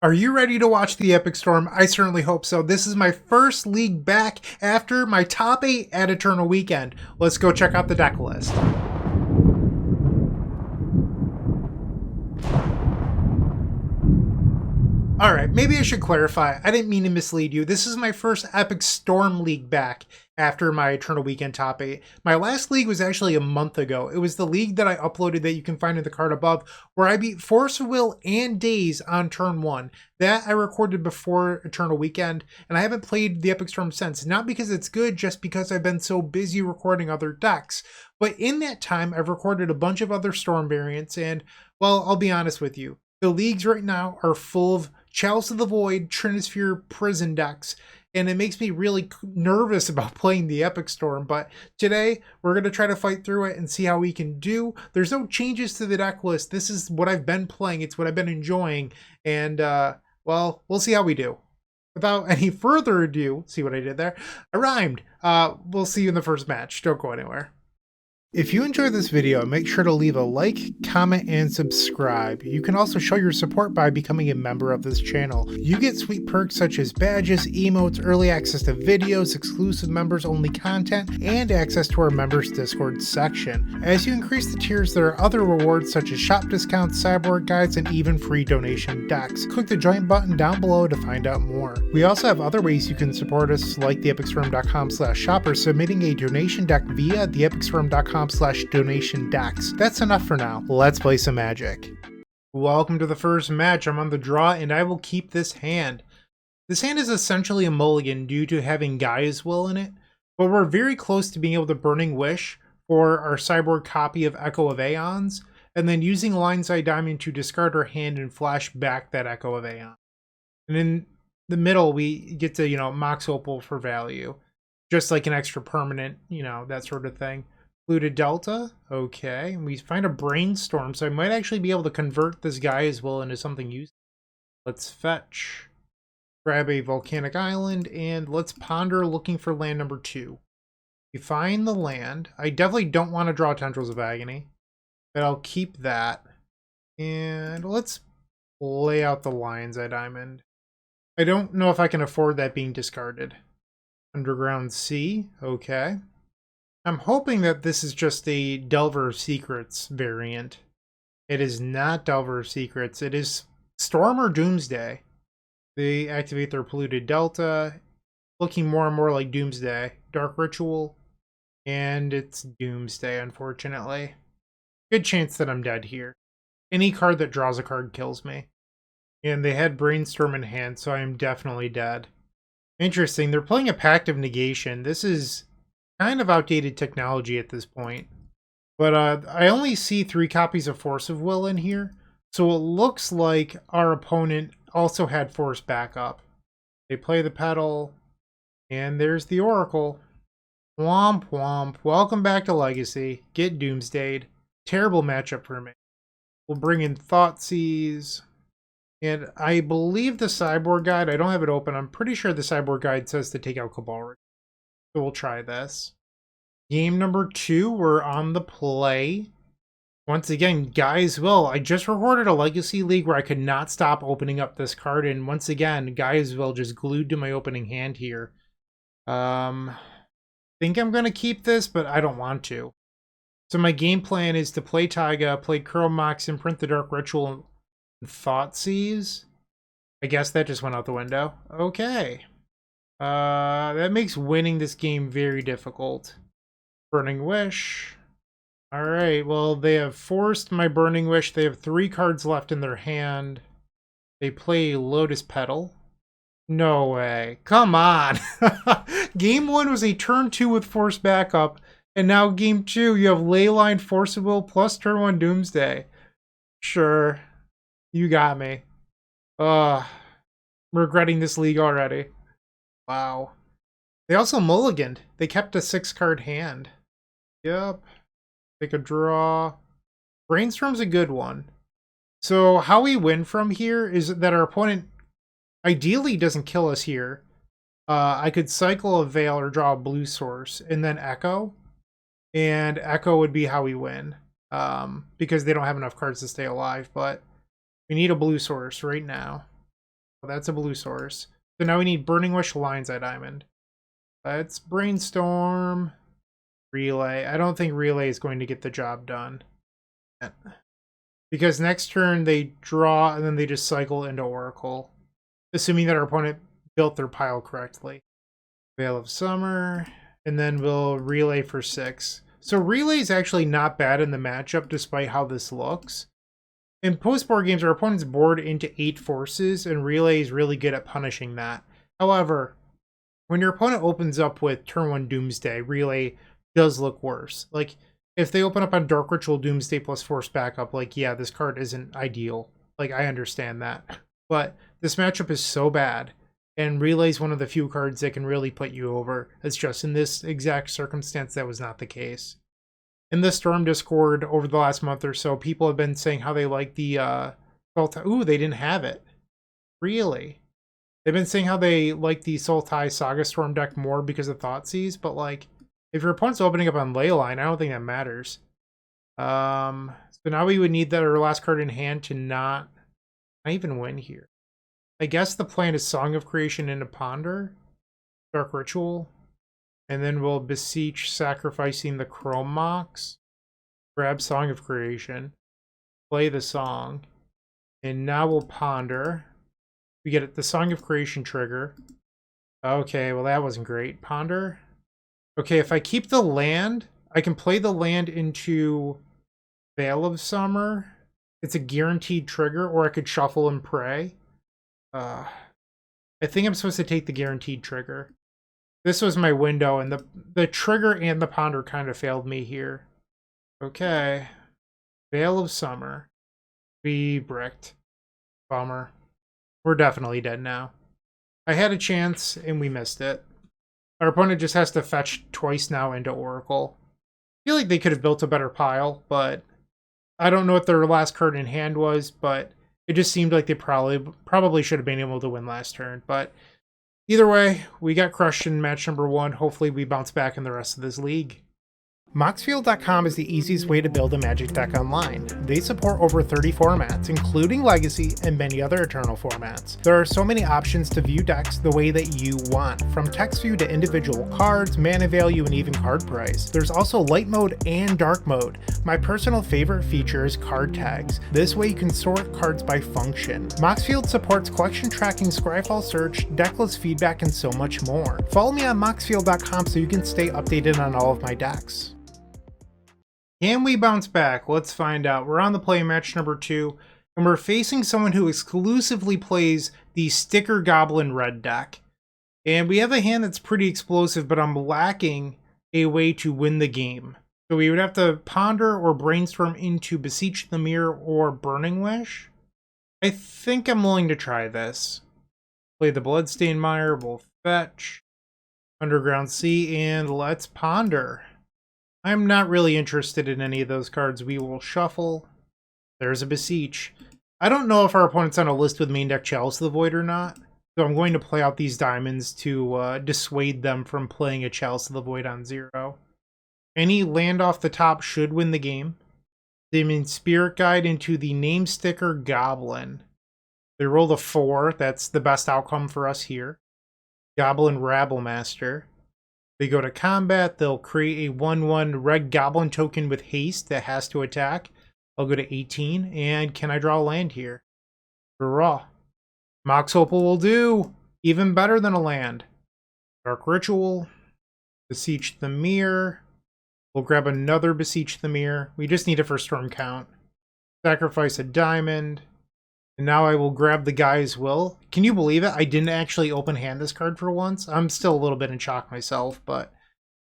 Are you ready to watch the epic storm? I certainly hope so. This is my first league back after my top 8 at Eternal Weekend. Let's go check out the deck list. Alright, maybe I should clarify. I didn't mean to mislead you. This is my first Epic Storm League back after my Eternal Weekend top 8. My last league was actually a month ago. It was the league that I uploaded that you can find in the card above, where I beat Force of Will and Daze on turn 1. That I recorded before Eternal Weekend, and I haven't played the Epic Storm since. Not because it's good, just because I've been so busy recording other decks. But in that time, I've recorded a bunch of other Storm variants, and, well, I'll be honest with you. The leagues right now are full of Chalice of the Void, Trinisphere, Prison decks, and it makes me really nervous about playing the Epic Storm, but today we're going to try to fight through it and see how we can do. There's no changes to the deck list. This is what I've been playing. It's what I've been enjoying, and, well, we'll see how we do. Without any further ado, see what I did there? I rhymed. We'll see you in the first match. Don't go anywhere. If you enjoyed this video, make sure to leave a like, comment, and subscribe. You can also show your support by becoming a member of this channel. You get sweet perks such as badges, emotes, early access to videos, exclusive members-only content, and access to our members Discord section. As you increase the tiers, there are other rewards such as shop discounts, sideboard guides, and even free donation decks. Click the join button down below to find out more. We also have other ways you can support us, like theepicstorm.com/shop or submitting a donation deck via theepicstorm.com/donation decks. That's enough for now. Let's play some Magic. Welcome to the first match. I'm on the draw and I will keep this hand. This hand is essentially a mulligan due to having Gaea's Will in it, but we're very close to being able to Burning Wish for our sideboard copy of Echo of Aeons, and then using Lion's Eye Diamond to discard our hand and flash back that Echo of Aeon. And in the middle, we get to, Mox Opal for value. Just like an extra permanent, that sort of thing. Polluted Delta, okay. And we find a Brainstorm, so I might actually be able to convert this guy as well into something useful. Let's fetch. Grab a Volcanic Island, and let's ponder looking for land number 2. We find the land. I definitely don't want to draw Tendrils of Agony, but I'll keep that. And let's lay out the Lion's Eye Diamond. I don't know if I can afford that being discarded. Underground Sea, okay. I'm hoping that this is just a Delver of Secrets variant. It is not Delver of Secrets. It is Storm or Doomsday. They activate their Polluted Delta, looking more and more like Doomsday. Dark Ritual, and it's Doomsday, unfortunately. Good chance that I'm dead here. Any card that draws a card kills me. And they had Brainstorm in hand, so I am definitely dead. Interesting, they're playing a Pact of Negation. This is kind of outdated technology at this point. But I only see 3 copies of Force of Will in here, so it looks like our opponent also had Force backup. They play the Petal, and there's the Oracle. Womp womp. Welcome back to Legacy. Get Doomsdayed. Terrible matchup for me. We'll bring in Thoughtseize. And I believe the sideboard guide, I don't have it open, I'm pretty sure the sideboard guide says to take out CABAL. So we'll try this. Game number 2, we're on the play. Once again, Gaea's Will. I just recorded a Legacy League where I could not stop opening up this card, and once again, Gaea's Will just glued to my opening hand here. Think I'm going to keep this, but I don't want to. So my game plan is to play Taiga, play Curl Mox, imprint the Dark Ritual, Thoughtseize. I guess that just went out the window. Okay. That makes winning this game very difficult. Burning Wish. Alright, well, they have forced my Burning Wish. They have 3 cards left in their hand. They play Lotus Petal. No way. Come on. Game 1 was a turn 2 with Force backup. And now game 2, you have Leyline, Force of Will, plus turn 1 Doomsday. Sure. You got me. Regretting this league already. Wow. They also mulliganed. They kept a 6-card hand. Yep. Take a draw. Brainstorm's a good one. So how we win from here is that our opponent ideally doesn't kill us here. I could cycle a Veil or draw a blue source and then Echo. And Echo would be how we win. Because they don't have enough cards to stay alive, but we need a blue source right now. Oh, that's a blue source. So now we need Burning Wish, Lion's Eye Diamond. Let's brainstorm. Relay. I don't think Relay is going to get the job done. Because next turn they draw and then they just cycle into Oracle. Assuming that our opponent built their pile correctly. Veil of Summer. And then we'll Relay for 6. So Relay is actually not bad in the matchup despite how this looks. In post-board games, our opponent's board into 8 forces, and Relay is really good at punishing that. However, when your opponent opens up with turn 1 Doomsday, Relay does look worse. Like, if they open up on Dark Ritual Doomsday plus Force Backup, like, yeah, this card isn't ideal. Like, I understand that. But this matchup is so bad, and Relay is one of the few cards that can really put you over. It's just in this exact circumstance that was not the case. In the Storm Discord over the last month or so, people have been saying how they like the Ooh, they didn't have it. Really? They've been saying how they like the Sultai Saga Storm deck more because of Thoughtseize, but like, if your opponent's opening up on Leyline, I don't think that matters. So now we would need that our last card in hand to not even win here. I guess the plan is Song of Creation into Ponder, Dark Ritual. And then we'll Beseech, sacrificing the Chrome Mox. Grab Song of Creation. Play the song. And now we'll Ponder. We get it, the Song of Creation trigger. Okay, well that wasn't great. Ponder. Okay, if I keep the land, I can play the land into Veil of Summer. It's a guaranteed trigger, or I could shuffle and pray. I think I'm supposed to take the guaranteed trigger. This was my window, and the trigger and the ponder kind of failed me here. Okay. Veil of Summer. We bricked. Bummer. We're definitely dead now. I had a chance, and we missed it. Our opponent just has to fetch twice now into Oracle. I feel like they could have built a better pile, but I don't know what their last card in hand was, but it just seemed like they probably should have been able to win last turn, but either way, we got crushed in match number 1. Hopefully we bounce back in the rest of this league. MtgOviedo.com is the easiest way to build a Magic deck online. They support over 30 formats, including Legacy and many other Eternal formats. There are so many options to view decks the way that you want, from text view to individual cards, mana value, and even card price. There's also light mode and dark mode. My personal favorite feature is card tags. This way you can sort cards by function. MtgOviedo supports collection tracking, Scryfall search, decklist feedback, and so much more. Follow me on MtgOviedo.com so you can stay updated on all of my decks. Can we bounce back? Let's find out. We're on the play match number 2, and we're facing someone who exclusively plays the Sticker Goblin red deck. And we have a hand that's pretty explosive, but I'm lacking a way to win the game. So we would have to ponder or brainstorm into Beseech the Mirror or Burning Wish. I think I'm willing to try this. Play the Bloodstained Mire, we'll fetch Underground Sea, and let's ponder. I'm not really interested in any of those cards. We will shuffle. There's a Beseech. I don't know if our opponent's on a list with main deck Chalice of the Void or not, so I'm going to play out these diamonds to dissuade them from playing a Chalice of the Void on 0. Any land off the top should win the game. They mean Spirit Guide into the Name Sticker Goblin. They rolled a 4. That's the best outcome for us here. Goblin Rabblemaster. They go to combat, they'll create a 1/1 red goblin token with haste that has to attack. I'll go to 18, and can I draw a land here? Draw. Mox Opal will do. Even better than a land. Dark Ritual. Beseech the Mirror. We'll grab another Beseech the Mirror. We just need it for Storm Count. Sacrifice a diamond. And now I will grab the Gaea's Will. Can you believe it? I didn't actually open hand this card for once. I'm still a little bit in shock myself, but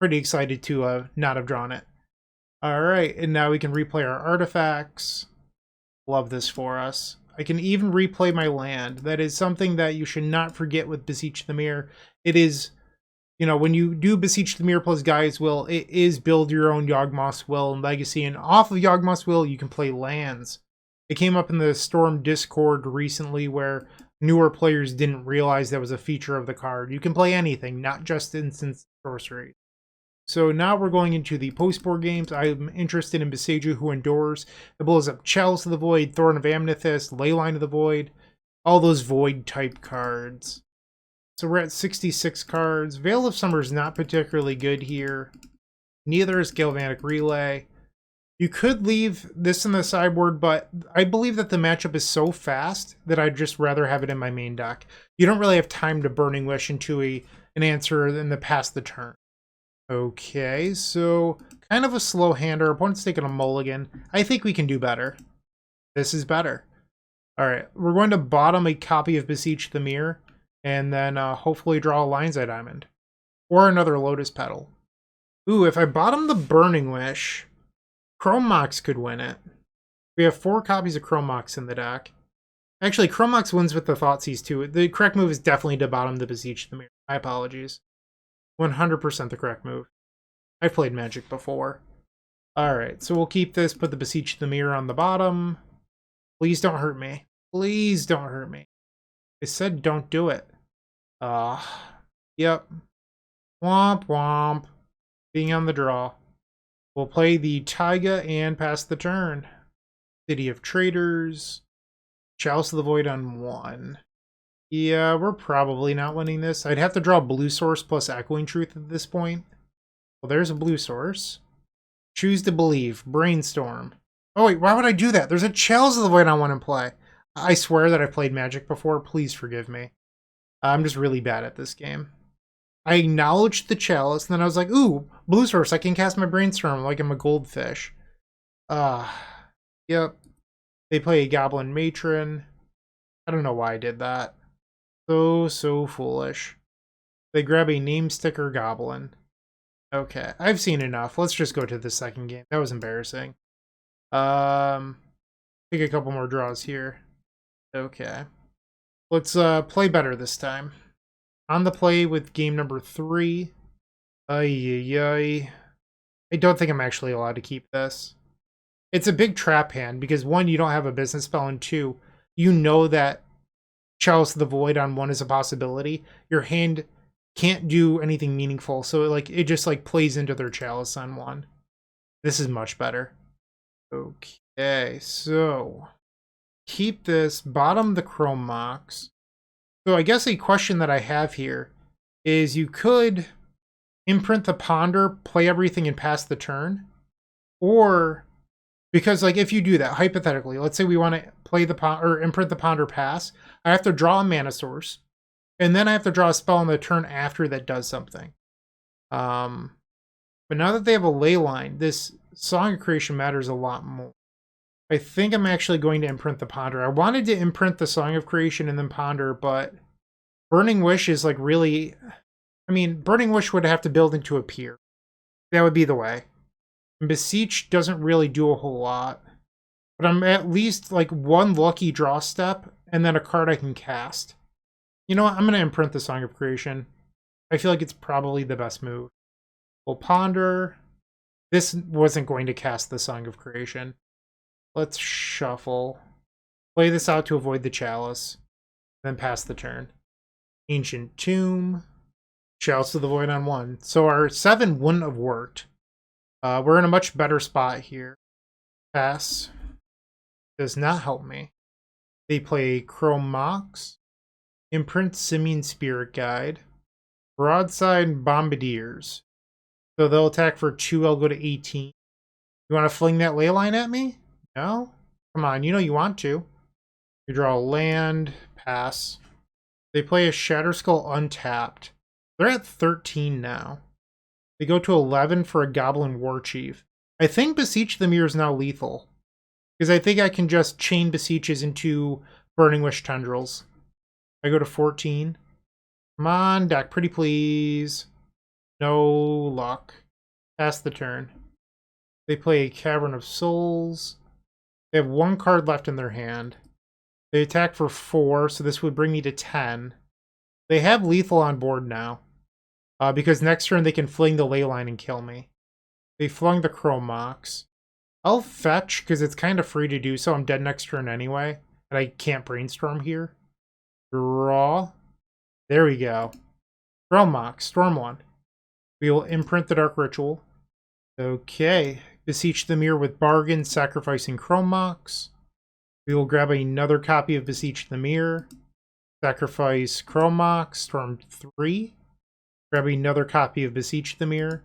pretty excited to not have drawn it. Alright, and now we can replay our artifacts. Love this for us. I can even replay my land. That is something that you should not forget with Beseech the Mirror. It is, you know, when you do Beseech the Mirror plus Gaea's Will, it is build your own Yawgmoth's Will and Legacy, and off of Yawgmoth's Will, you can play lands. It came up in the Storm Discord recently where newer players didn't realize that was a feature of the card. You can play anything, not just instant sorcery. So now we're going into the post-board games. I'm interested in Beseiju Who Endures. It blows up Chalice of the Void, Thorn of Amethyst, Leyline of the Void. all those void type cards. So we're at 66 cards. Veil of Summer is not particularly good here. Neither is Galvanic Relay. You could leave this in the sideboard, but I believe that the matchup is so fast that I'd just rather have it in my main deck. You don't really have time to Burning Wish into an answer in the past the turn. Okay, so kind of a slow hand. Our opponent's taking a mulligan. I think we can do better. This is better. All right, we're going to bottom a copy of Beseech the Mirror, and then hopefully draw a Lion's Eye Diamond. Or another Lotus Petal. Ooh, if I bottom the Burning Wish, Chrome Mox could win it. We have 4 copies of Chrome Mox in the deck. Actually, Chrome Mox wins with the Thoughtseize too. The correct move is definitely to bottom the Beseech the Mirror. My apologies. 100% the correct move. I've played Magic before. Alright, so we'll keep this, put the Beseech the Mirror on the bottom. Please don't hurt me. Please don't hurt me. I said don't do it. Yep. Womp womp. Being on the draw. We'll play the Taiga and pass the turn. City of Traders. Chalice of the Void on 1. Yeah, we're probably not winning this. I'd have to draw Blue Source plus Echoing Truth at this point. Well, there's a Blue Source. Choose to Believe. Brainstorm. Oh wait, why would I do that? There's a Chalice of the Void I want to play. I swear that I've played Magic before. Please forgive me. I'm just really bad at this game. I acknowledged the Chalice, and then I was like, ooh, Blue Source, I can cast my Brainstorm like I'm a goldfish. Yep. They play a Goblin Matron. I don't know why I did that. So foolish. They grab a Name Sticker Goblin. Okay, I've seen enough. Let's just go to the second game. That was embarrassing. Take a couple more draws here. Okay. Let's play better this time. On the play with game number 3. I don't think I'm actually allowed to keep this. It's a big trap hand because 1, you don't have a business spell, and 2, you know that Chalice of the Void on 1 is a possibility. Your hand can't do anything meaningful, so it just plays into their Chalice on 1. This is much better. Okay, so keep this, bottom the Chrome Mox. So I guess a question that I have here is you could imprint the Ponder, play everything, and pass the turn. Or, because if you do that, hypothetically, let's say we want to play the or imprint the Ponder, pass, I have to draw a mana source, and then I have to draw a spell on the turn after that does something. But now that they have a ley line, this Song of Creation matters a lot more. I think I'm actually going to imprint the Ponder. I wanted to imprint the Song of Creation and then Ponder, but Burning Wish is really... I mean, Burning Wish would have to build into a pier. That would be the way. And Beseech doesn't really do a whole lot. But I'm at least 1 lucky draw step, and then a card I can cast. You know what? I'm going to imprint the Song of Creation. I feel like it's probably the best move. We'll Ponder. This wasn't going to cast the Song of Creation. Let's shuffle. Play this out to avoid the Chalice. Then pass the turn. Ancient Tomb. Chalice of the Void on 1. So our 7 wouldn't have worked. We're in a much better spot here. Pass. Does not help me. They play Chrome Mox. Imprint Simian Spirit Guide. Broadside Bombardiers. So they'll attack for 2, I'll go to 18. You want to fling that ley line at me? No? Come on, you know you want to. You draw a land, pass. They play a Shatterskull untapped. They're at 13 now. They go to 11 for a Goblin Warchief. I think Beseech the Mirror is now lethal. Because I think I can just chain Beseeches into Burning Wish Tendrils. I go to 14. Come on, deck, pretty please. No luck. Pass the turn. They play a Cavern of Souls. They have 1 card left in their hand. They attack for 4, so this would bring me to 10. They have lethal on board now. Because next turn they can fling the ley line and kill me. They flung the Chrome Mox. I'll fetch, because it's kind of free to do so. I'm dead next turn anyway. And I can't Brainstorm here. Draw. There we go. Chrome Mox. Storm 1. We will imprint the Dark Ritual. Okay. Beseech the Mirror with Bargain, sacrificing Chrome Mox. We will grab another copy of Beseech the Mirror. Sacrifice Chromok, Storm 3. Grab another copy of Beseech the Mirror.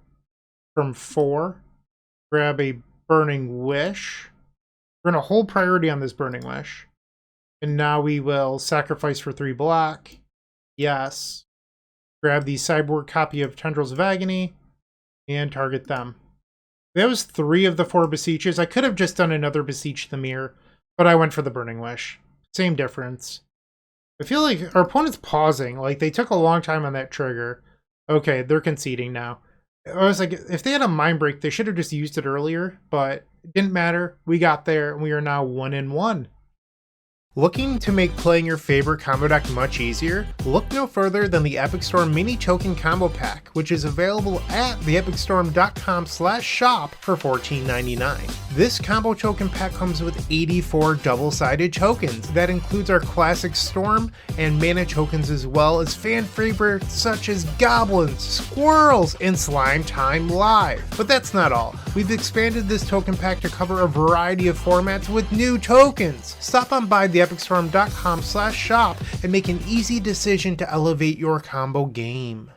Storm 4. Grab a Burning Wish. We're going to hold priority on this Burning Wish. And now we will sacrifice for 3 black. Yes. Grab the sideboard copy of Tendrils of Agony. And target them. That was 3 of the 4 Beseeches. I could have just done another Beseech the Mirror, but I went for the Burning Wish. Same difference. I feel like our opponent's pausing. Like, they took a long time on that trigger. Okay, they're conceding now. I was like, if they had a Mind Break, they should have just used it earlier, but it didn't matter. We got there, and we are now 1-1. Looking to make playing your favorite combo deck much easier? Look no further than the Epic Storm Mini Token Combo Pack, which is available at theepicstorm.com/shop for $14.99. This combo token pack comes with 84 double-sided tokens. That includes our classic Storm and mana tokens, as well as fan favorites such as Goblins, Squirrels, and Slime Time Live. But that's not all. We've expanded this token pack to cover a variety of formats with new tokens. Stop on by theepicstorm.com/shop and make an easy decision to elevate your combo game.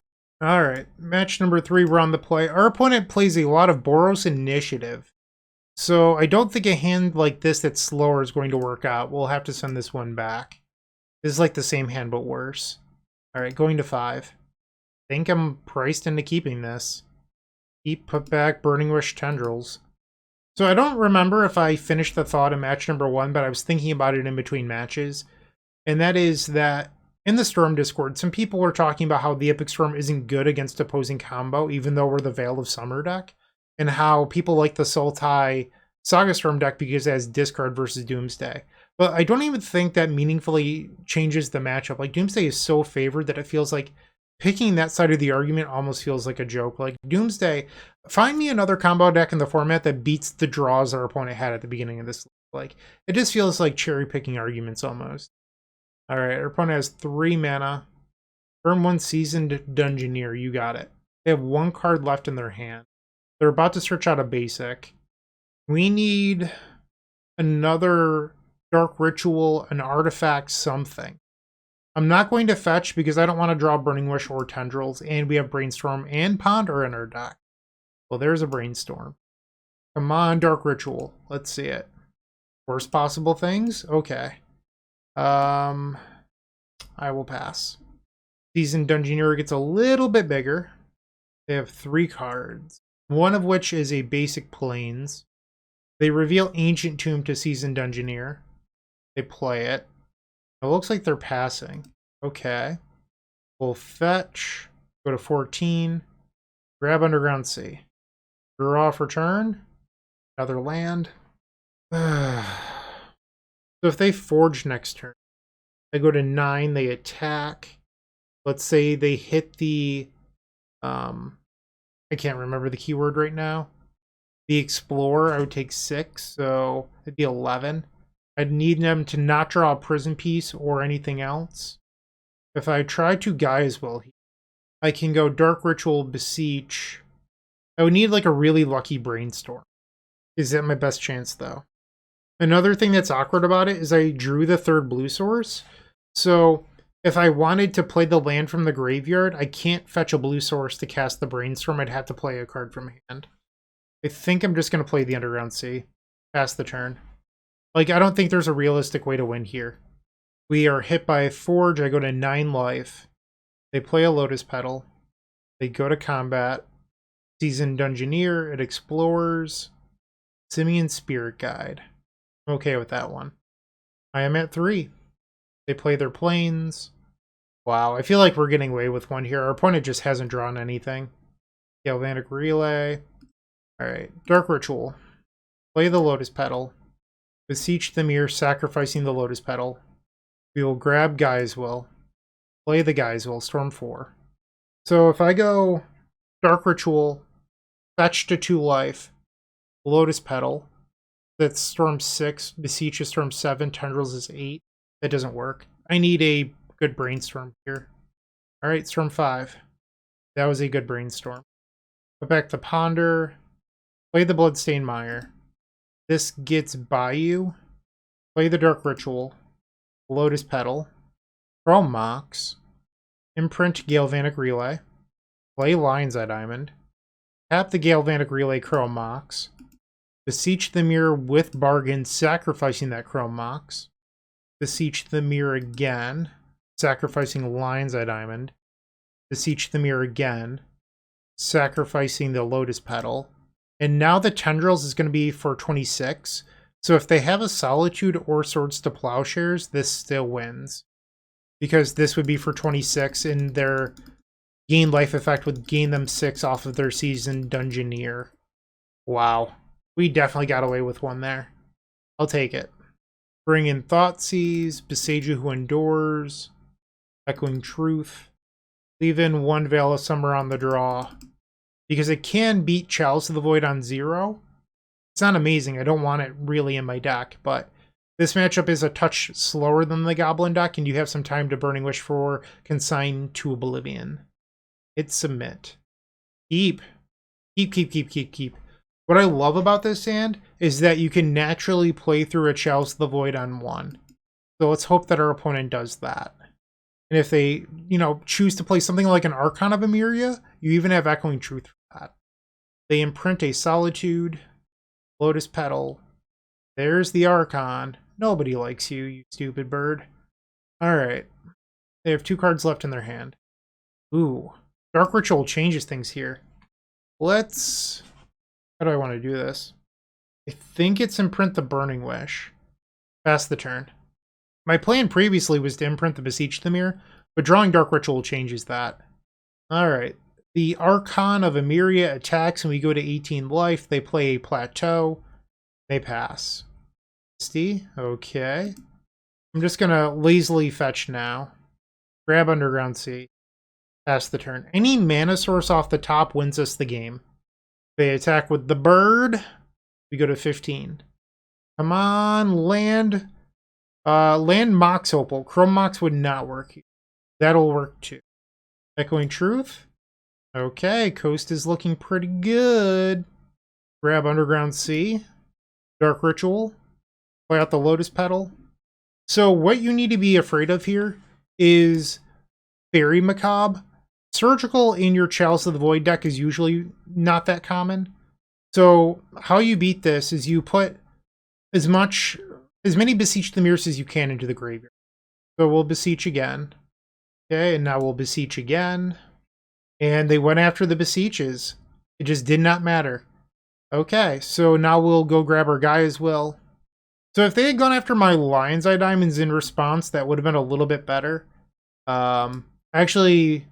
Alright, match number 3, we're on the play. Our opponent plays a lot of Boros Initiative. So I don't think a hand like this that's slower is going to work out. We'll have to send this one back. This is like the same hand but worse. Alright, going to 5. I think I'm priced into keeping this. Keep, put back, Burning Wish, Tendrils. So I don't remember if I finished the thought in match number 1, but I was thinking about it in between matches. And that is that in the Storm Discord, some people were talking about how the Epic Storm isn't good against opposing combo, even though we're the Veil of Summer deck. And how people like the Sultai Saga Storm deck because it has discard versus Doomsday. But I don't even think that meaningfully changes the matchup. Like, Doomsday is so favored that it feels like picking that side of the argument almost feels like a joke. Like, Doomsday, find me another combo deck in the format that beats the draws our opponent had at the beginning of this. Like, it just feels like cherry-picking arguments almost. Alright, our opponent has 3 mana. Turn 1 Seasoned Dungeoneer, you got it. They have 1 card left in their hand. They're about to search out a basic. We need another Dark Ritual, an artifact, something. I'm not going to fetch because I don't want to draw Burning Wish or Tendrils, and we have Brainstorm and Ponder in our deck. Well, there's a Brainstorm. Come on, Dark Ritual. Let's see it. Worst possible things? Okay. I will pass. Seasoned Dungeoneer gets a little bit bigger. They have 3 cards, one of which is a basic Plains. They reveal Ancient Tomb to Seasoned Dungeoneer. They play it. It looks like they're passing. Okay. We'll fetch. Go to 14. Grab Underground Sea. Draw for turn. Another land. So if they forge next turn, I go to 9, they attack. Let's say they hit the... I can't remember the keyword right now. The Explorer, I would take 6, so it'd be 11. I'd need them to not draw a Prison Piece or anything else. If I try to Gaea's Will, I can go Dark Ritual, Beseech. I would need like a really lucky Brainstorm. Is that my best chance, though? Another thing that's awkward about it is I drew the 3rd blue source. So if I wanted to play the land from the graveyard, I can't fetch a blue source to cast the Brainstorm. I'd have to play a card from hand. I think I'm just going to play the Underground Sea. Pass the turn. Like, I don't think there's a realistic way to win here. We are hit by a Forge. I go to 9 life. They play a Lotus Petal. They go to combat. Seasoned Dungeoneer. It explores. Simian Spirit Guide. I'm okay with that one. I am at 3. They play their Plains. Wow, I feel like we're getting away with one here. Our opponent just hasn't drawn anything. Galvanic Relay. Alright, Dark Ritual. Play the Lotus Petal. Beseech the Mirror, sacrificing the Lotus Petal. We will grab Gaea's Will. Play the Gaea's Will, Storm 4. So if I go Dark Ritual, fetch to 2 life, Lotus Petal, that's Storm 6, Beseech is Storm 7, Tendrils is 8. That doesn't work. I need a good Brainstorm here. Alright, Storm 5. That was a good Brainstorm. Go back to Ponder. Play the Bloodstained Mire. This gets Bayou. Play the Dark Ritual, Lotus Petal, Chrome Mox, imprint Galvanic Relay, play Lion's Eye Diamond, tap the Galvanic Relay Chrome Mox, Beseech the Mirror with Bargain, sacrificing that Chrome Mox, Beseech the Mirror again, sacrificing Lion's Eye Diamond, Beseech the Mirror again, sacrificing the Lotus Petal, and now the Tendrils is going to be for 26, so if they have a Solitude or Swords to Plowshares, this still wins. Because this would be for 26, and their gain life effect would gain them 6 off of their seasoned Dungeoneer. Wow. We definitely got away with one there. I'll take it. Bring in Thoughtseize, Beseiju Who Endures, Echoing Truth. Leave in one Veil of Summer on the draw. Because it can beat Chalice of the Void on 0. It's not amazing. I don't want it really in my deck, but this matchup is a touch slower than the Goblin deck, and you have some time to Burning Wish for Consign to Oblivion. Hit submit. Keep. What I love about this hand is that you can naturally play through a Chalice of the Void on 1. So let's hope that our opponent does that. And if they, choose to play something like an Archon of Emeria, you even have Echoing Truth for that. They imprint a Solitude, Lotus Petal. There's the Archon. Nobody likes you, you stupid bird. Alright. They have 2 cards left in their hand. Ooh. Dark Ritual changes things here. Let's... How do I want to do this? I think it's imprint the Burning Wish. Pass the turn. My plan previously was to imprint the Beseech the Mirror, but drawing Dark Ritual changes that. Alright. The Archon of Emeria attacks and we go to 18 life. They play a Plateau. They pass. Okay. I'm just going to lazily fetch now. Grab Underground Sea. Pass the turn. Any mana source off the top wins us the game. They attack with the bird. We go to 15. Come on, land. Land Mox Opal. Chrome Mox would not work. That'll work too. Echoing Truth. Okay, Coast is looking pretty good. Grab Underground Sea. Dark Ritual. Play out the Lotus Petal. So what you need to be afraid of here is Fairy Macabre. Surgical in your Chalice of the Void deck is usually not that common. So how you beat this is you put as many Beseech the Mirrors as you can into the graveyard. So we'll Beseech again. Okay, and now we'll Beseech again. And they went after the Beseeches. It just did not matter. Okay, so now we'll go grab our Gaea's Will. So if they had gone after my Lion's Eye Diamonds in response, that would have been a little bit better. Actually,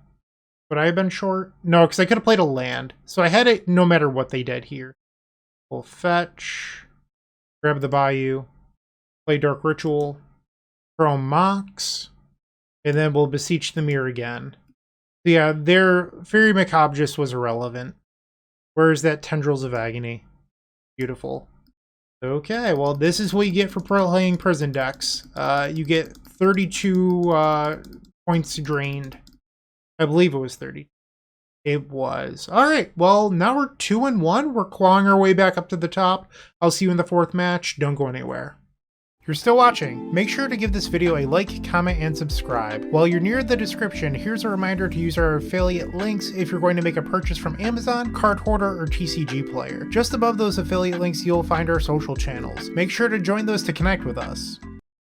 would I have been short? No, because I could have played a land. So I had it no matter what they did here. We'll fetch. Grab the Bayou. Play Dark Ritual. Chrome Mox. And then we'll Beseech the Mirror again. So yeah, their Fairy Macabre just was irrelevant. Where's that Tendrils of Agony? Beautiful. Okay, well, this is what you get for playing prison decks. You get 32 points drained. I believe it was 30. It was. Alright, well, now we're 2-1. We're clawing our way back up to the top. I'll see you in the 4th match. Don't go anywhere. If you're still watching, make sure to give this video a like, comment, and subscribe. While you're near the description, here's a reminder to use our affiliate links if you're going to make a purchase from Amazon, Card Hoarder, or TCG Player. Just above those affiliate links, you'll find our social channels. Make sure to join those to connect with us.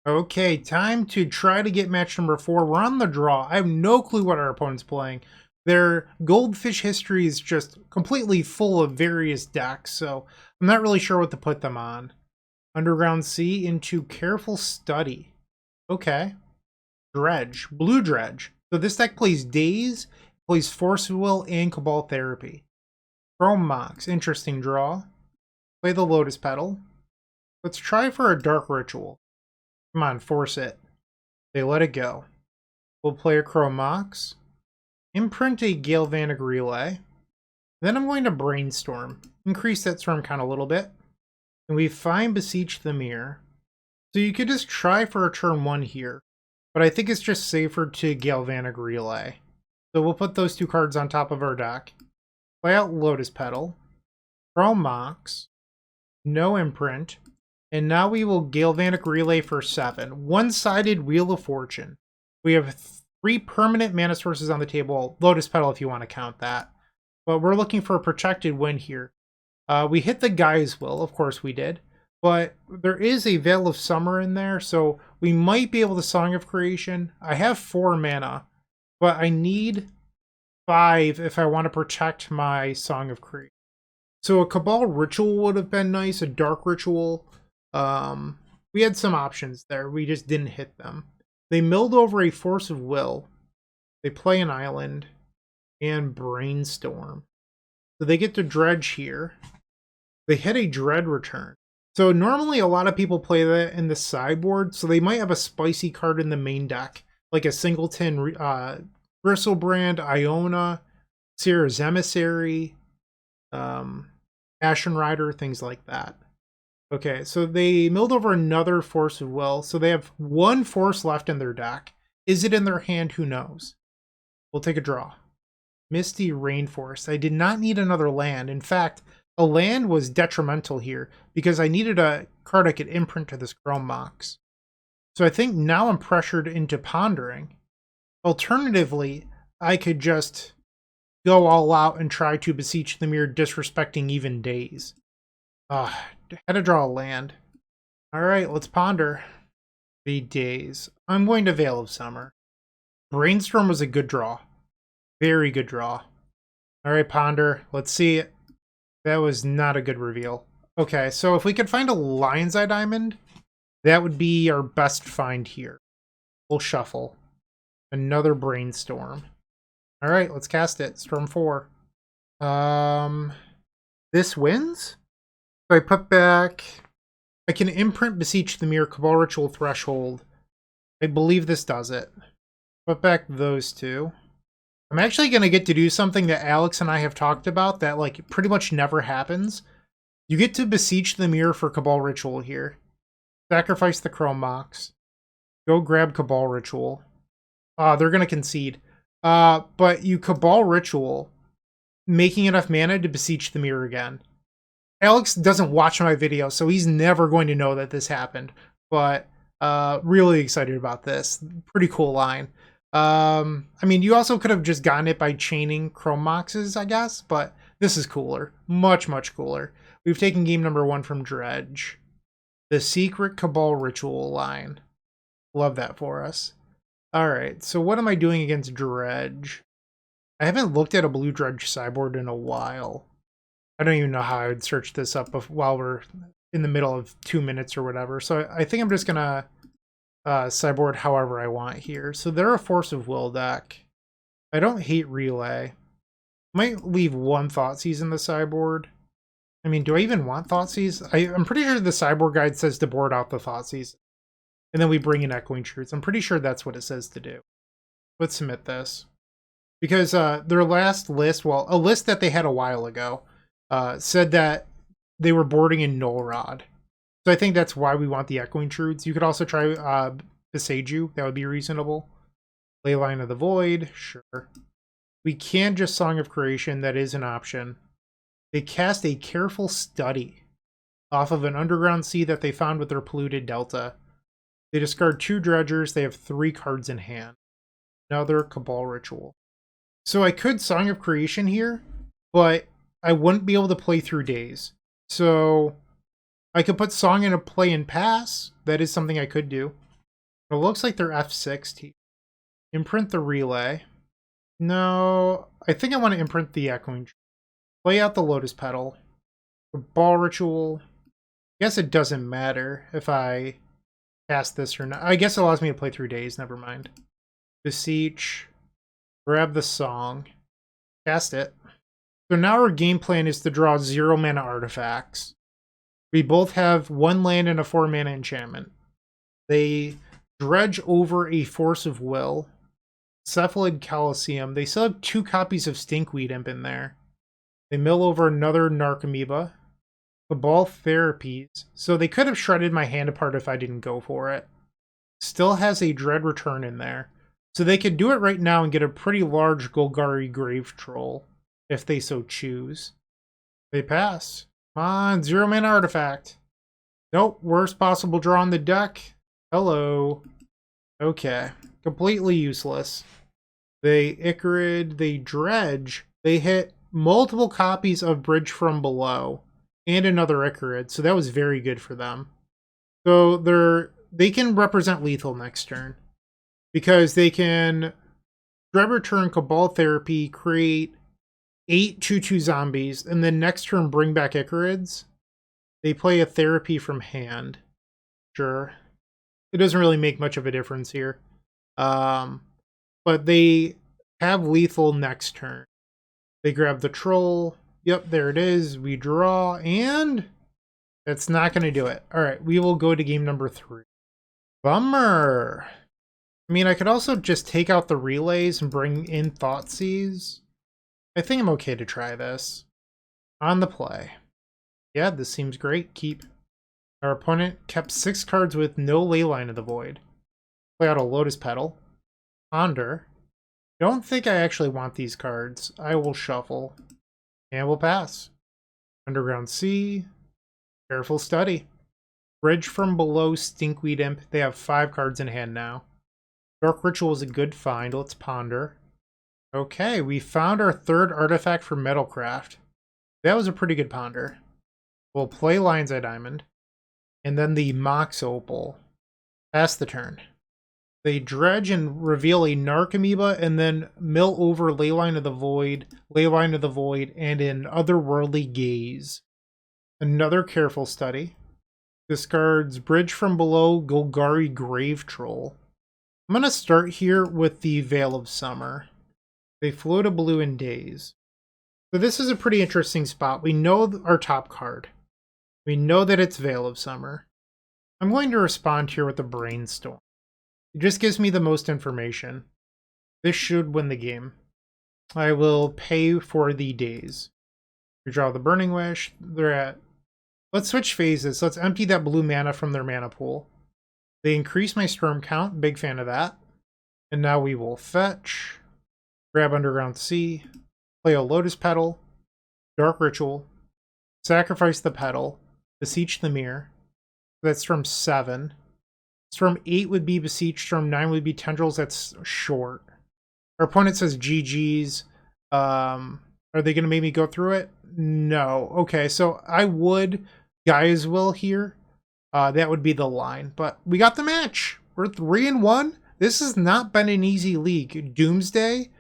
Okay, time to try to get match number 4. We're on the draw. I have no clue what our opponent's playing. Their Goldfish history is just completely full of various decks, so I'm not really sure what to put them on. Underground Sea into Careful Study. Okay. Dredge. Blue Dredge. So this deck plays Daze, plays Force Will, and Cabal Therapy. Chrome Mox. Interesting draw. Play the Lotus Petal. Let's try for a Dark Ritual. Come on, force it. They let it go. We'll play a Chrome Mox. Imprint a Galvanic Relay. Then I'm going to Brainstorm. Increase that storm count a little bit. And we find Beseech the Mirror. So you could just try for a turn 1 here. But I think it's just safer to Galvanic Relay. So we'll put those 2 cards on top of our deck. Play out Lotus Petal. Chrome Mox. No imprint. And now we will Galvanic Relay for 7. One-sided Wheel of Fortune. We have 3 permanent mana sources on the table. Lotus Petal if you want to count that. But we're looking for a protected win here. We hit the Gaea's Will, of course we did. But there is a Veil of Summer in there, so we might be able to Song of Creation. I have 4 mana, but I need 5 if I want to protect my Song of Creation. So a Cabal Ritual would have been nice, a Dark Ritual. We had some options there, we just didn't hit them. They milled over a Force of Will. They play an island and Brainstorm. So they get to Dredge here. They hit a Dread Return. So normally a lot of people play that in the sideboard, so they might have a spicy card in the main deck, like a Singleton, Bristlebrand, Iona, Sierra's Emissary, Ashen Rider, things like that. Okay, so they milled over another Force of Will, so they have 1 force left in their deck. Is it in their hand? Who knows? We'll take a draw. Misty Rainforest. I did not need another land. In fact, a land was detrimental here because I needed a card I could imprint to this Chrome Mox. So I think now I'm pressured into pondering. Alternatively, I could just go all out and try to Beseech the Mirror, disrespecting even days. Had to draw a land. Alright, let's ponder. The days. I'm going to Veil of Summer. Brainstorm was a good draw. Very good draw. Alright, ponder. Let's see it. That was not a good reveal. Okay, so if we could find a Lion's Eye Diamond, that would be our best find here. We'll shuffle. Another Brainstorm. Alright, let's cast it. Storm 4. This wins? So I put back... I can imprint Beseech the Mirror, Cabal Ritual, Threshold. I believe this does it. Put back those 2. I'm actually going to get to do something that Alex and I have talked about that like pretty much never happens. You get to Beseech the Mirror for Cabal Ritual here. Sacrifice the Chrome Mox. Go grab Cabal Ritual. They're going to concede. But you Cabal Ritual, making enough mana to Beseech the Mirror again. Alex doesn't watch my video, so he's never going to know that this happened. But really excited about this. Pretty cool line. I mean, you also could have just gotten it by chaining Chrome Moxes, I guess, but this is cooler. Much, much cooler. We've taken game number 1 from Dredge. The Secret Cabal Ritual line. Love that for us. Alright, so what am I doing against Dredge? I haven't looked at a Blue Dredge sideboard in a while. I don't even know how I would search this up while we're in the middle of 2 minutes or whatever. So I think I'm just going to sideboard however I want here. So they're a Force of Will deck. I don't hate Relay. Might leave 1 Thoughtseize in the sideboard. I mean, do I even want Thoughtseize? I'm pretty sure the sideboard guide says to board out the Thoughtseize. And then we bring in Echoing Truths. I'm pretty sure that's what it says to do. Let's submit this. Because their last list, well, a list that they had a while ago, said that they were boarding in Null Rod. So I think that's why we want the Echoing Truths. You could also try Beseiju. That would be reasonable. Leyline of the Void. Sure. We can just Song of Creation. That is an option. They cast a Careful Study off of an Underground Sea that they found with their Polluted Delta. They discard 2 Dredgers. They have 3 cards in hand. Another Cabal Ritual. So I could Song of Creation here, but I wouldn't be able to play through days. So I could put Song in a play and pass. That is something I could do. It looks like they're F6. Imprint the Relay. No, I think I want to imprint the Echoing. Play out the Lotus Petal. Cabal Ritual. I guess it doesn't matter if I cast this or not. I guess it allows me to play through days. Never mind. Beseech. Grab the Song. Cast it. So now our game plan is to draw 0 mana artifacts. We both have 1 land and a 4 mana enchantment. They dredge over a Force of Will. Cephalid Coliseum. They still have 2 copies of Stinkweed Imp in there. They mill over another Narcomoeba. Cabal Therapies. So they could have shredded my hand apart if I didn't go for it. Still has a Dread Return in there. So they could do it right now and get a pretty large Golgari Grave Troll, if they so choose. They pass. Come on, 0 mana artifact. Nope, worst possible draw on the deck. Hello. Okay, completely useless. They Icarid, they Dredge. They hit multiple copies of Bridge from Below and another Icarid, so that was very good for them. So they can represent lethal next turn because they can dread return Cabal Therapy, create 8 2/2 zombies, and then next turn bring back Icarids. They play a Therapy from hand. Sure. It doesn't really make much of a difference here. But they have lethal next turn. They grab the Troll. Yep, there it is. We draw, and that's not going to do it. All right, we will go to game number 3. Bummer. I mean, I could also just take out the relays and bring in Thoughtseize. I think I'm okay to try this. On the play. Yeah, this seems great. Keep. Our opponent kept 6 cards with no Leyline of the Void. Play out a Lotus Petal. Ponder. Don't think I actually want these cards. I will shuffle. And we'll pass. Underground Sea. Careful Study. Bridge from Below, Stinkweed Imp. They have 5 cards in hand now. Dark Ritual is a good find. Let's ponder. Okay, we found our 3rd artifact for Metalcraft. That was a pretty good ponder. We'll play Lion's Eye Diamond. And then the Mox Opal. Pass the turn. They dredge and reveal a Narc Amoeba and then mill over Leyline of the Void, and an Otherworldly Gaze. Another Careful Study. Discards Bridge from Below, Golgari Grave Troll. I'm going to start here with the Veil of Summer. They float a blue in Daze. So this is a pretty interesting spot. We know our top card. We know that it's Veil of Summer. I'm going to respond here with a Brainstorm. It just gives me the most information. This should win the game. I will pay for the Daze. We draw the Burning Wish. They're at... Let's switch phases. Let's empty that blue mana from their mana pool. They increase my Storm count. Big fan of that. And now we will fetch. Grab Underground Sea. Play a Lotus Petal. Dark Ritual. Sacrifice the Petal. Beseech the Mirror. That's from 7. Storm 8 would be Beseech. Storm 9 would be Tendrils. That's short. Our opponent says GG's. Are they going to make me go through it? No. Okay, so I would Gaea's Will here. That would be the line. But we got the match. We're 3-1. This has not been an easy league. Doomsday,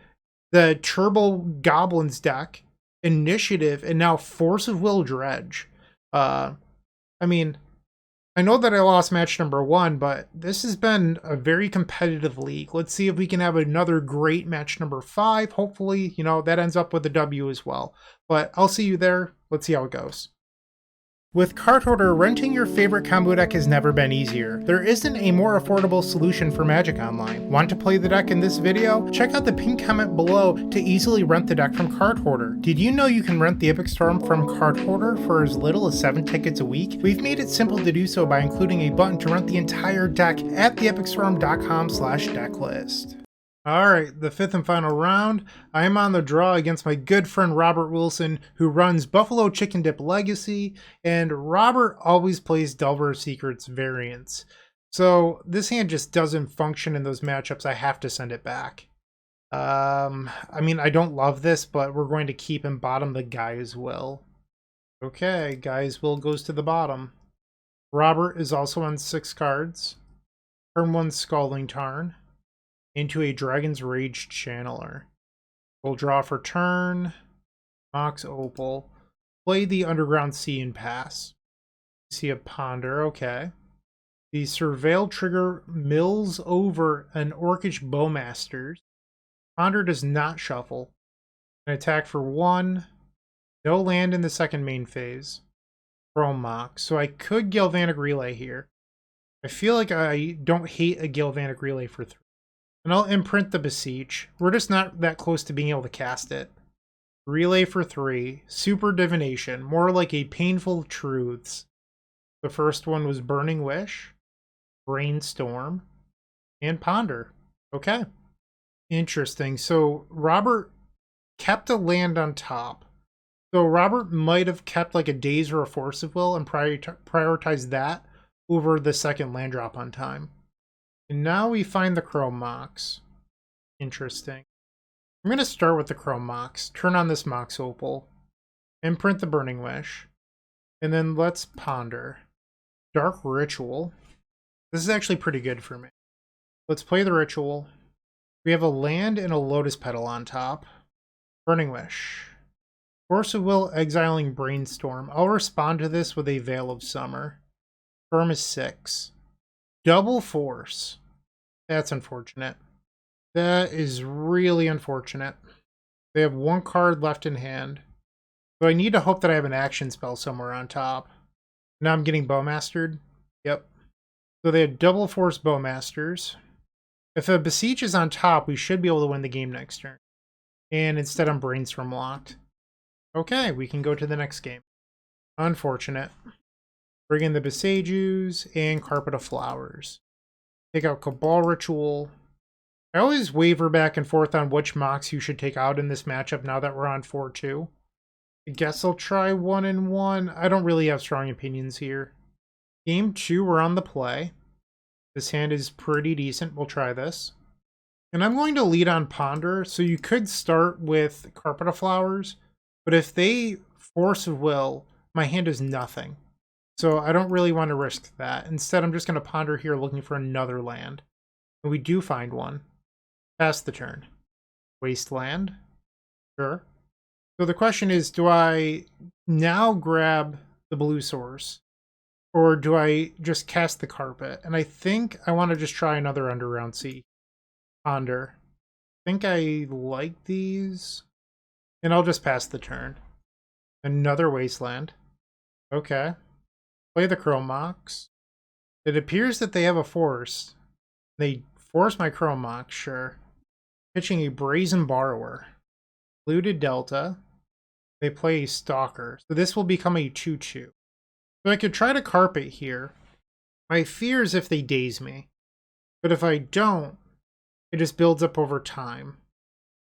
the Turbo Goblins deck, Initiative, and now Force of Will Dredge. I mean, I know that I lost match number 1, but this has been a very competitive league. Let's see if we can have another great match number 5. Hopefully, you know, that ends up with a W as well. But I'll see you there. Let's see how it goes. With Card Hoarder, renting your favorite combo deck has never been easier. There isn't a more affordable solution for Magic Online. Want to play the deck in this video? Check out the pinned comment below to easily rent the deck from Card Hoarder. Did you know you can rent the Epic Storm from Card Hoarder for as little as 7 tickets a week? We've made it simple to do so by including a button to rent the entire deck at theepicstorm.com/decklist. Alright, the 5th and final round. I am on the draw against my good friend Robert Wilson, who runs Buffalo Chicken Dip Legacy, and Robert always plays Delver of Secrets variants. So this hand just doesn't function in those matchups. I have to send it back. I mean, I don't love this, but we're going to keep and bottom the Gaea's Will. Okay, Gaea's Will goes to the bottom. Robert is also on 6 cards. Turn 1 Scalding Tarn. Into a Dragon's Rage Channeler. We'll draw for turn. Mox Opal. Play the Underground Sea and pass. See a Ponder, okay. The Surveil trigger mills over an Orcish Bowmasters. Ponder does not shuffle. An attack for 1. No land in the second main phase. Chrome Mox. So I could Galvanic Relay here. I feel like I don't hate a Galvanic Relay for 3. And I'll imprint the Beseech. We're just not that close to being able to cast it. Relay for 3. Super Divination. More like a Painful Truths. The first one was Burning Wish, Brainstorm, and Ponder. Okay. Interesting. So Robert kept a land on top. So Robert might have kept like a Daze or a Force of Will and prioritized that over the second land drop on time. And now we find the Chrome Mox. Interesting. I'm going to start with the Chrome Mox. Turn on this Mox Opal. Imprint the Burning Wish. And then let's ponder. Dark Ritual. This is actually pretty good for me. Let's play the Ritual. We have a land and a Lotus Petal on top. Burning Wish. Force of Will, exiling Brainstorm. I'll respond to this with a Veil of Summer. Firm is 6. Double Force. That's unfortunate. That is really unfortunate. They have one card left in hand. So I need to hope that I have an action spell somewhere on top. Now I'm getting Bowmastered. Yep. So they had Double Force Bowmasters. If a Beseech is on top, we should be able to win the game next turn. And instead I'm Brainstorm locked. Okay, we can go to the next game. Unfortunate. Bring in the Beseech Ooze and Carpet of Flowers. Take out Cabal Ritual. I always waver back and forth on which Mox you should take out in this matchup now that we're on 4-2. I guess I'll try 1-1. I don't really have strong opinions here. Game 2, we're on the play. This hand is pretty decent. We'll try this. And I'm going to lead on Ponder, so you could start with Carpet of Flowers, but if they Force of Will, my hand is nothing. So I don't really want to risk that. Instead, I'm just going to Ponder here looking for another land. And we do find one. Pass the turn. Wasteland. Sure. So the question is, do I now grab the blue source? Or do I just cast the carpet? And I think I want to just try another Underground Sea. Ponder. I think I like these. And I'll just pass the turn. Another Wasteland. Okay. Play the Chrome Mox. It appears that they have a force. They force my Chrome Mox, sure. Pitching a Brazen Borrower. Looted Delta. They play a Stalker. So this will become a 2-2. So I could try to Carpet here. My fear is if they daze me. But if I don't, it just builds up over time.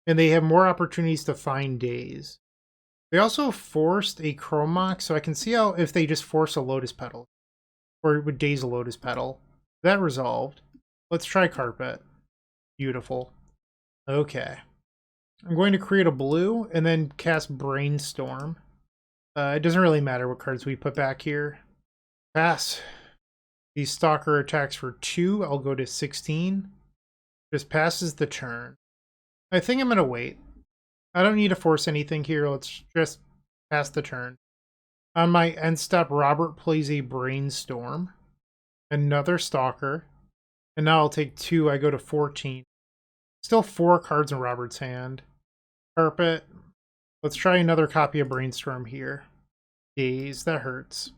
And they have more opportunities to find daze. They also forced a Chrome Mox, so I can see how if they just force a Lotus Petal. Or it would daze a Lotus Petal. That resolved. Let's try Carpet. Beautiful. Okay. I'm going to create a blue and then cast Brainstorm. It doesn't really matter what cards we put back here. Pass. The Stalker attacks for 2. I'll go to 16. Just passes the turn. I think I'm going to wait. I don't need to force anything here. Let's just pass the turn. On my end step, Robert plays a Brainstorm. Another Stalker. And now I'll take 2. I go to 14. Still 4 cards in Robert's hand. Carpet. Let's try another copy of Brainstorm here. Daze. That hurts.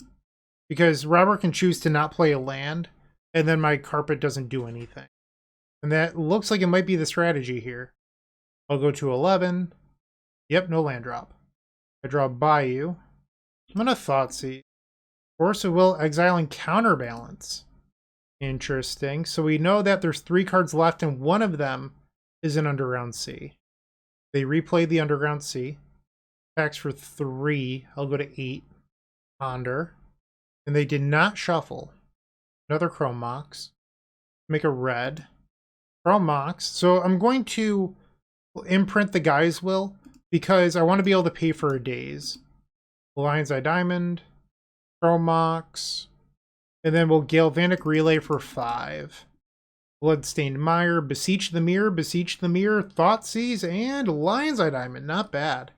Because Robert can choose to not play a land, and then my Carpet doesn't do anything. And that looks like it might be the strategy here. I'll go to 11. Yep, no land drop. I draw Bayou. I'm going to Thoughtseize. Force of Will, exiling Counterbalance. Interesting. So we know that there's 3 cards left, and one of them is an Underground Sea. They replay the Underground Sea. Attacks for 3. I'll go to 8. Ponder. And they did not shuffle. Another Chrome Mox. Make a red. Chrome Mox. So I'm going to imprint the Guy's Will because I want to be able to pay for a daze. Lion's Eye Diamond. Chrome Mox. And then we'll Galvanic Relay for 5. Bloodstained Mire, Beseech the Mirror, Thoughtseize, and Lion's Eye Diamond. Not bad.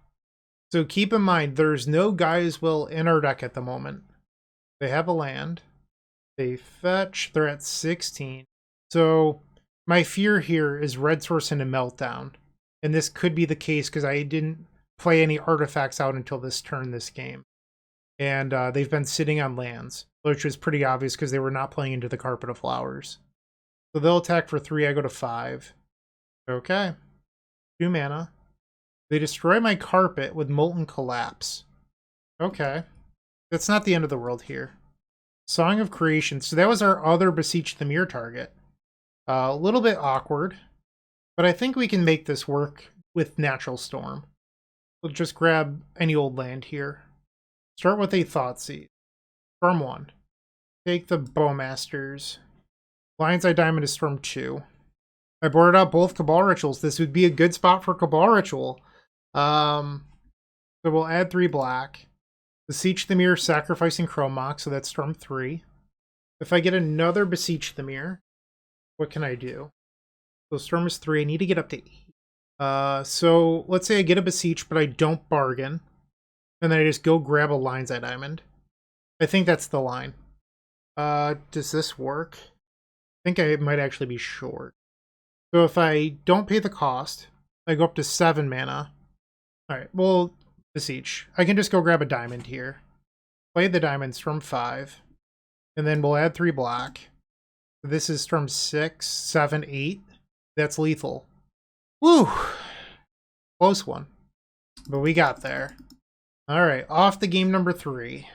So keep in mind, there's no Guy's Will in our deck at the moment. They have a land. They fetch. They're at 16. So my fear here is Red Source into Meltdown. And this could be the case because I didn't play any artifacts out until this turn this game. And they've been sitting on lands, which was pretty obvious because they were not playing into the Carpet of Flowers. So they'll attack for 3. I go to 5. Okay. 2 mana. They destroy my Carpet with Molten Collapse. Okay. That's not the end of the world here. Song of Creation. So that was our other Beseech the Mirror target. A little bit awkward. But I think we can make this work with Natural Storm. We'll just grab any old land here. Start with a Thoughtseize. Storm 1. Take the Bowmasters. Lion's Eye Diamond is Storm 2. I boarded out both Cabal Rituals. This would be a good spot for Cabal Ritual. So we'll add 3 black. Beseech the Mirror, sacrificing Chromok, so that's Storm 3. If I get another Beseech the Mirror, what can I do? So Storm is 3. I need to get up to 8. So let's say I get a Beseech, but I don't bargain. And then I just go grab a Lion's Eye Diamond. I think that's the line. Does this work? I think I might actually be short. So if I don't pay the cost, I go up to 7 mana. Alright, well, Beseech. I can just go grab a diamond here. Play the diamonds from 5. And then we'll add 3 black. This is from 6, 7, 8. That's lethal. Woo! Close one. But we got there. Alright, off to game number 3.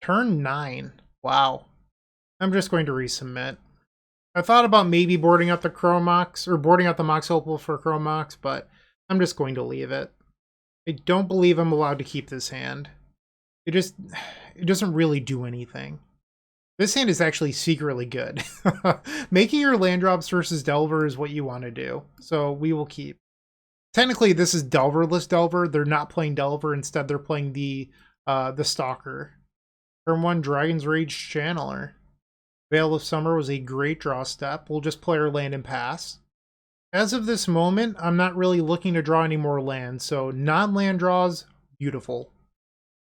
Turn 9. Wow. I'm just going to resubmit. I thought about maybe boarding out the Chromox, or boarding out the Mox Opal for Chromox, but I'm just going to leave it. I don't believe I'm allowed to keep this hand. It doesn't really do anything. This hand is actually secretly good. Making your land drops versus Delver is what you want to do, so we will keep. Technically, this is Delverless Delver. They're not playing Delver. Instead, they're playing the Stalker. Turn 1, Dragon's Rage Channeler. Veil of Summer was a great draw step. We'll just play our land and pass. As of this moment, I'm not really looking to draw any more lands, so non-land draws, beautiful.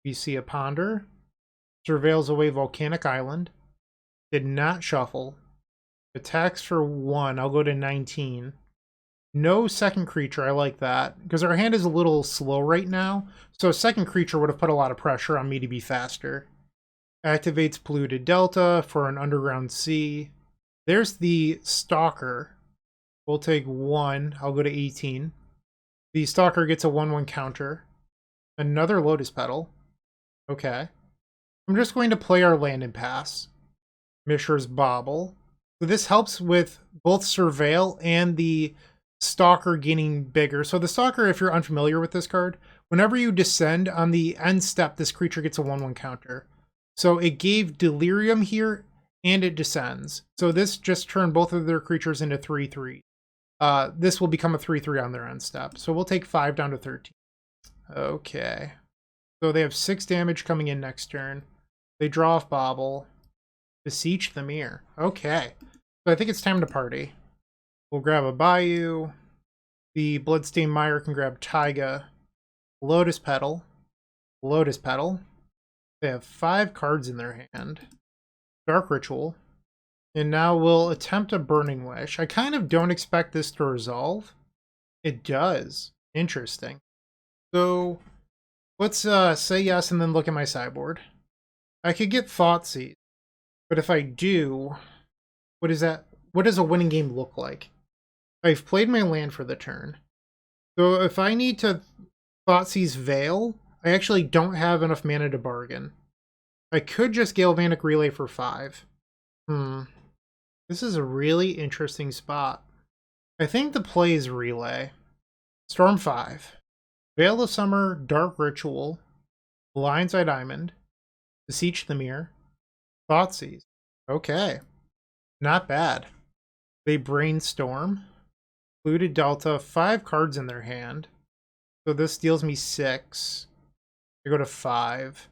We see a Ponder. Surveils away Volcanic Island. Did not shuffle. Attacks for 1, I'll go to 19. No second creature, I like that, because our hand is a little slow right now, so a second creature would have put a lot of pressure on me to be faster. Activates Polluted Delta for an Underground Sea. There's the Stalker. We'll take 1. I'll go to 18. The Stalker gets a 1/1 counter. Another Lotus Petal. Okay. I'm just going to play our land and pass. Mishra's Bauble. So this helps with both Surveil and the Stalker getting bigger. So the Stalker, if you're unfamiliar with this card, whenever you descend on the end step, this creature gets a 1/1 counter. So it gave Delirium here, and it descends. So this just turned both of their creatures into 3/3. This will become a 3/3 on their end step. So we'll take 5 down to 13. Okay. So they have 6 damage coming in next turn. They draw off Bauble. Beseech the Mirror. Okay. So I think it's time to party. We'll grab a Bayou. The Bloodstained Mire can grab Taiga. Lotus Petal. Lotus Petal. They have 5 cards in their hand. Dark Ritual. And now we'll attempt a Burning Wish. I kind of don't expect this to resolve. It does. Interesting. So let's say yes and then look at my sideboard. I could get Thoughtseize. But if I do, what is that? What does a winning game look like? I've played my land for the turn. So if I need to Thoughtseize Veil, I actually don't have enough mana to bargain. I could just Galvanic Relay for 5. This is a really interesting spot. I think the play is Relay. Storm 5. Veil of Summer, Dark Ritual, Lion's Eye Diamond, Beseech the Mirror, Thoughtseize. Okay. Not bad. They Brainstorm. Polluted Delta, 5 cards in their hand. So this deals me 6. I go to 5.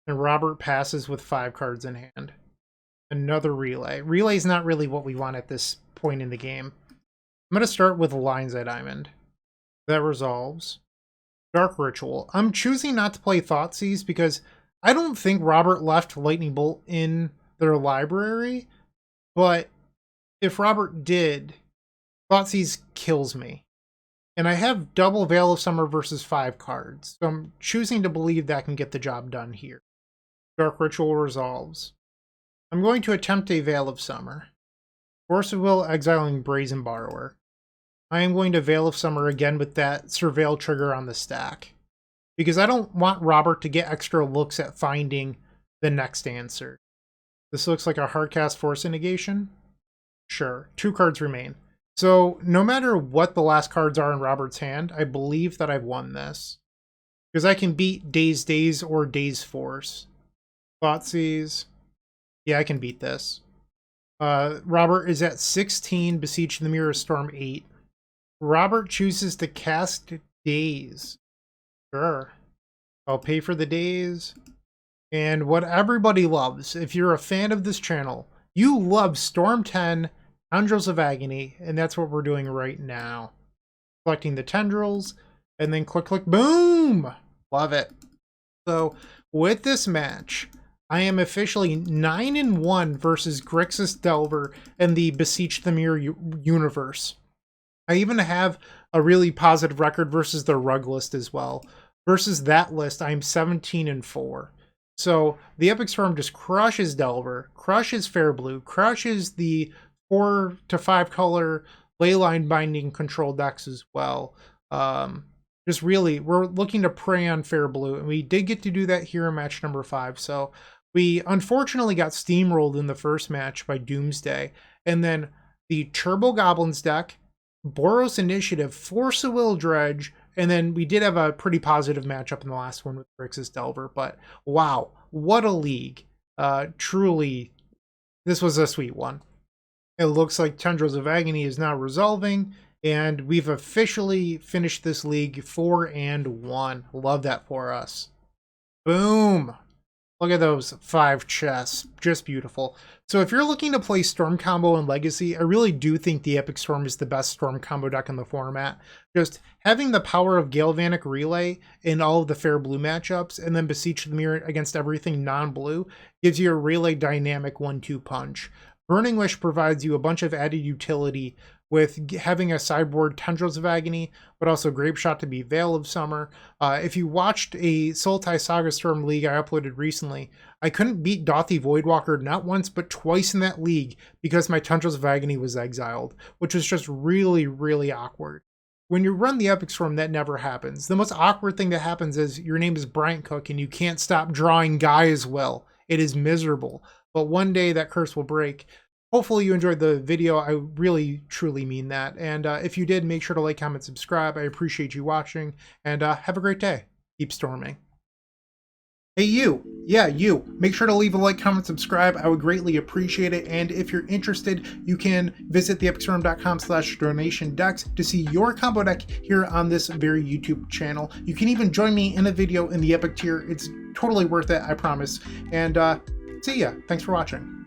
And Robert passes with 5 cards in hand. Another Relay. Relay is not really what we want at this point in the game. I'm going to start with Lion's Eye Diamond. That resolves. Dark Ritual. I'm choosing not to play Thoughtseize because I don't think Robert left Lightning Bolt in their library. But if Robert did, Thoughtseize kills me. And I have double Veil of Summer versus 5 cards. So I'm choosing to believe that can get the job done here. Dark Ritual resolves. I'm going to attempt a Veil of Summer. Force of Will, exiling Brazen Borrower. I am going to Veil of Summer again with that Surveil trigger on the stack. Because I don't want Robert to get extra looks at finding the next answer. This looks like a hardcast Force Negation. Sure, 2 cards remain. So no matter what the last cards are in Robert's hand, I believe that I've won this. Because I can beat Daze or Daze Force. Thoughtseize. Yeah, I can beat this. Robert is at 16, Beseech the Mirror, Storm 8. Robert chooses to cast Daze. Sure. I'll pay for the Daze. And what everybody loves, if you're a fan of this channel, you love Storm 10, Tendrils of Agony, and that's what we're doing right now. Collecting the Tendrils, and then click, click, boom! Love it. So, with this match, I am officially 9-1 versus Grixis Delver and the Beseech the Mirror universe. I even have a really positive record versus the rug list as well. Versus that list, I'm 17-4. So the Epic Storm just crushes Delver, crushes Fair Blue, crushes the 4 to 5 color Leyline Binding control decks as well. Just really, we're looking to prey on Fair Blue, and we did get to do that here in match number 5. So we unfortunately got steamrolled in the first match by Doomsday, and then the Turbo Goblins deck, Boros Initiative, Force of Will Dredge, and then we did have a pretty positive matchup in the last one with Grixis Delver. But wow, what a league. Truly, this was a sweet one. It looks like Tendrils of Agony is now resolving, and we've officially finished this league 4-1. Love that for us. Boom. Look at those 5 chests. Just beautiful. So if you're looking to play Storm combo in Legacy, I really do think the Epic Storm is the best Storm combo deck in the format. Just having the power of Galvanic Relay in all of the Fair Blue matchups, and then Beseech the Mirror against everything non-blue, gives you a Relay dynamic 1-2 punch. Burning Wish provides you a bunch of added utility with having a sideboard Tendrils of Agony, but also Grapeshot to be Veil of Summer. If you watched a Sultai Saga Storm league I uploaded recently, I couldn't beat Dothy Voidwalker not once but twice in that league because my Tendrils of Agony was exiled, which was just really, really awkward. When you run the Epic Storm, that never happens. The most awkward thing that happens is your name is Bryant Cook and you can't stop drawing Gaea's Will. It is miserable. But one day that curse will break. Hopefully you enjoyed the video. I really, truly mean that. And if you did, make sure to like, comment, subscribe. I appreciate you watching. And have a great day. Keep storming. Hey, you. Yeah, you. Make sure to leave a like, comment, subscribe. I would greatly appreciate it. And if you're interested, you can visit theepicstorm.com/donation-decks to see your combo deck here on this very YouTube channel. You can even join me in a video in the Epic tier. It's totally worth it, I promise. And see ya. Thanks for watching.